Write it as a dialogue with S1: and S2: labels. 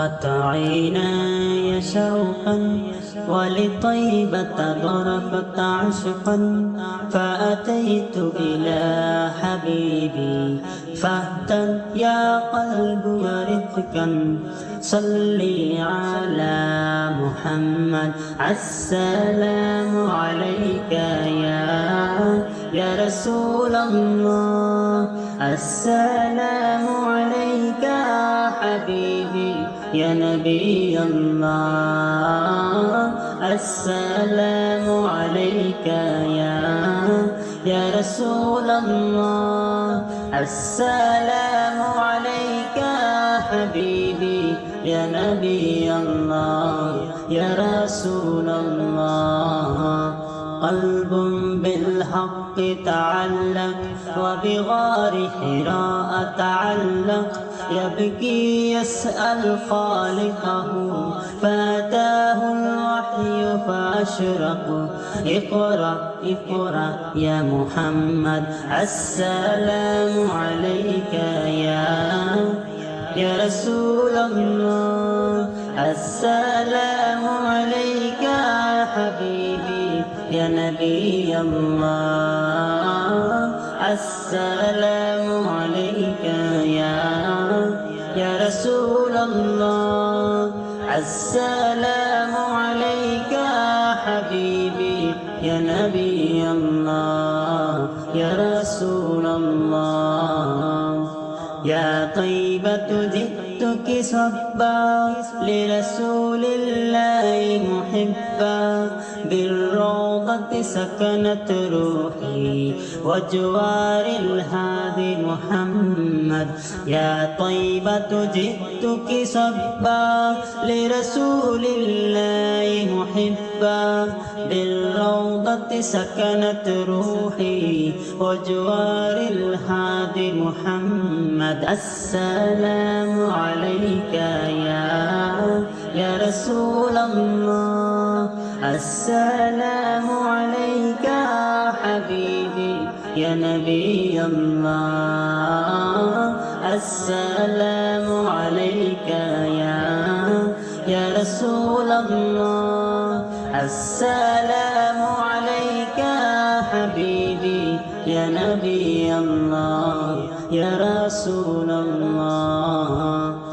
S1: ضاقت عيناي شوقا ولطيبة ضربت عشقا فأتيت إلى حبيبي فاهتم يا قلب ورفقا صلي على محمد السلام عليك يا رسول الله السلام عليك يا حبيبي يا نبي الله السلام عليك يا رسول الله السلام عليك يا حبيبي يا نبي الله يا رسول الله قلب بالحق تعلق وبغار حراء تعلق يبكي يسأل خالقه فأتاه الوحي فأشرق اقرأ اقرأ يا محمد السلام عليك يا رسول الله السلام عليك يا حبيبي يا نبي الله السلام عليك يا رسول الله السلام عليك يا حبيبي يا نبي الله يا رسول الله يا طيبة جئتك صبا لرسول الله محبا بالروضة سكنت روحي وجوار الهادي محمد يا طيبة جئتك صبا لرسول الله محبا بالروضة سكنت روحي وجوار الهادي محمد السلام عليك يا رسول الله السلام عليك يا حبيبي يا نبي الله السلام عليك يا رسول الله السلام عليك يا حبيبي يا نبي الله يا رسول الله